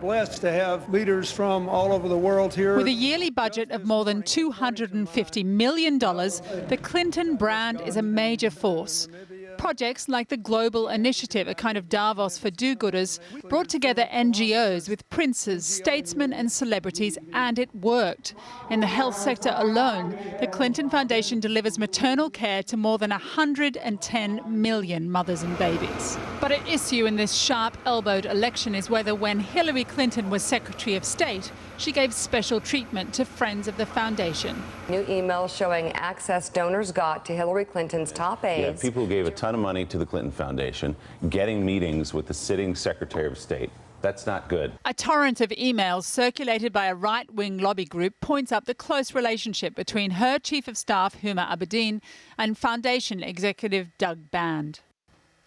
Blessed to have leaders from all over the world here. With a yearly budget of more than $250 million, the Clinton brand is a major force. Projects like the Global Initiative, a kind of Davos for do-gooders, brought together NGOs with princes, statesmen and celebrities, and it worked. In the health sector alone, the Clinton Foundation delivers maternal care to more than 110 million mothers and babies. But at issue in this sharp-elbowed election is whether when Hillary Clinton was Secretary of State, she gave special treatment to friends of the foundation. New emails showing access donors got to Hillary Clinton's top aides. Yeah, people who gave a ton of money to the Clinton Foundation, getting meetings with the sitting Secretary of State. That's not good. A torrent of emails circulated by a right-wing lobby group points up the close relationship between her Chief of Staff, Huma Abedin, and Foundation Executive Doug Band.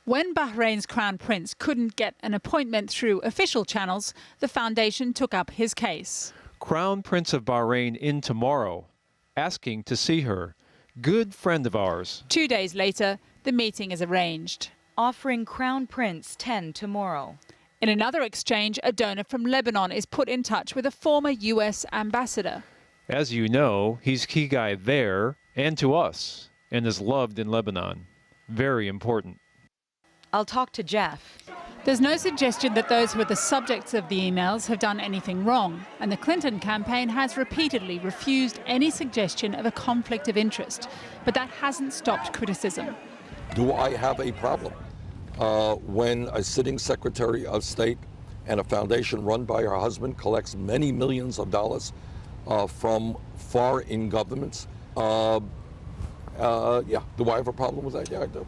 When Bahrain's Crown Prince couldn't get an appointment through official channels, the foundation took up his case. Crown Prince of Bahrain in tomorrow, asking to see her. Good friend of ours. 2 days later, the meeting is arranged. Offering Crown Prince 10 tomorrow. In another exchange, a donor from Lebanon is put in touch with a former U.S. ambassador. As you know, he's key guy there and to us, and is loved in Lebanon. Very important. I'll talk to Jeff. There's no suggestion that those who are the subjects of the emails have done anything wrong, and the Clinton campaign has repeatedly refused any suggestion of a conflict of interest. But that hasn't stopped criticism. Do I have a problem when a sitting Secretary of State and a foundation run by her husband collects many millions of dollars from foreign governments? Yeah, do I have a problem with that? Yeah, I do.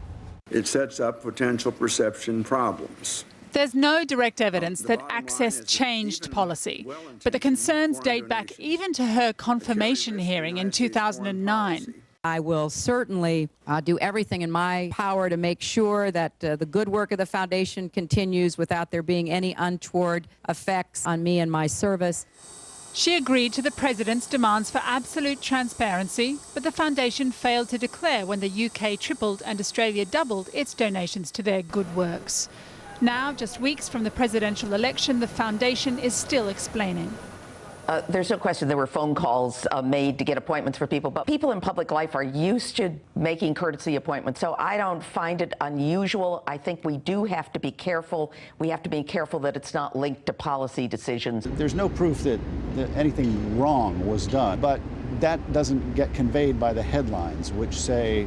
It sets up potential perception problems. There's no direct evidence that Access changed policy, but the concerns date back even to her confirmation hearing in 2009. I will certainly do everything in my power to make sure that the good work of the foundation continues without there being any untoward effects on me and my service. She agreed to the president's demands for absolute transparency, but the foundation failed to declare when the UK tripled and Australia doubled its donations to their good works. Now, just weeks from the presidential election, the foundation is still explaining. There's no question there were phone calls made to get appointments for people, but people in public life are used to making courtesy appointments, so I don't find it unusual. I think we do have to be careful. We have to be careful that it's not linked to policy decisions. There's no proof that anything wrong was done, but that doesn't get conveyed by the headlines, which say,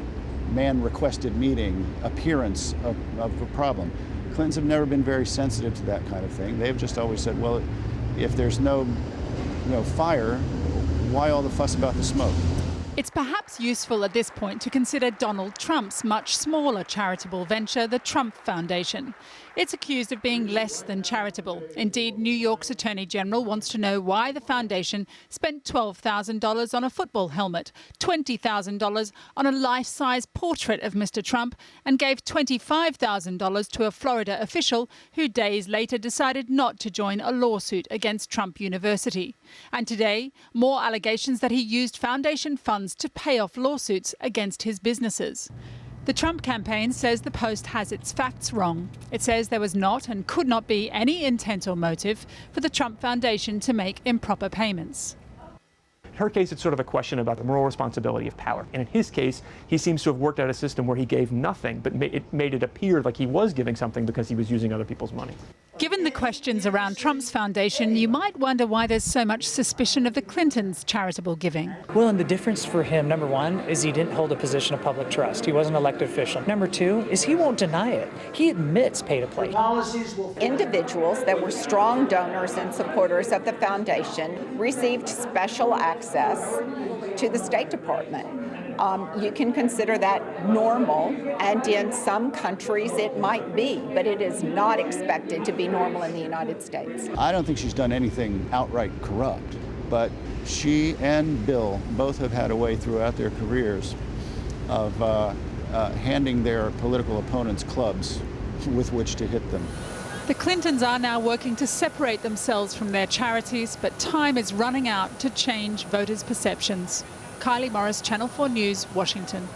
man requested meeting, appearance of a problem. Clintons have never been very sensitive to that kind of thing. They've just always said, well, if there's no fire, why all the fuss about the smoke? It's perhaps useful at this point to consider Donald Trump's much smaller charitable venture, the Trump Foundation. It's accused of being less than charitable. Indeed, New York's Attorney General wants to know why the foundation spent $12,000 on a football helmet, $20,000 on a life-size portrait of Mr. Trump, and gave $25,000 to a Florida official who days later decided not to join a lawsuit against Trump University. And today, more allegations that he used foundation funds to pay off lawsuits against his businesses. The Trump campaign says the Post has its facts wrong. It says there was not and could not be any intent or motive for the Trump Foundation to make improper payments. In her case, it's sort of a question about the moral responsibility of power. And in his case, he seems to have worked out a system where he gave nothing, but it made it appear like he was giving something because he was using other people's money. Given the questions around Trump's foundation, you might wonder why there's so much suspicion of the Clintons' charitable giving. Well, and the difference for him, number one, is he didn't hold a position of public trust. He was an elected official. Number two is he won't deny it. He admits pay to play. Individuals that were strong donors and supporters of the foundation received special access to the State Department. You can consider that normal, and in some countries it might be, but it is not expected to be normal in the United States. I don't think she's done anything outright corrupt, but she and Bill both have had a way throughout their careers of handing their political opponents clubs with which to hit them. The Clintons are now working to separate themselves from their charities, but time is running out to change voters' perceptions. Kylie Morris, Channel 4 News, Washington.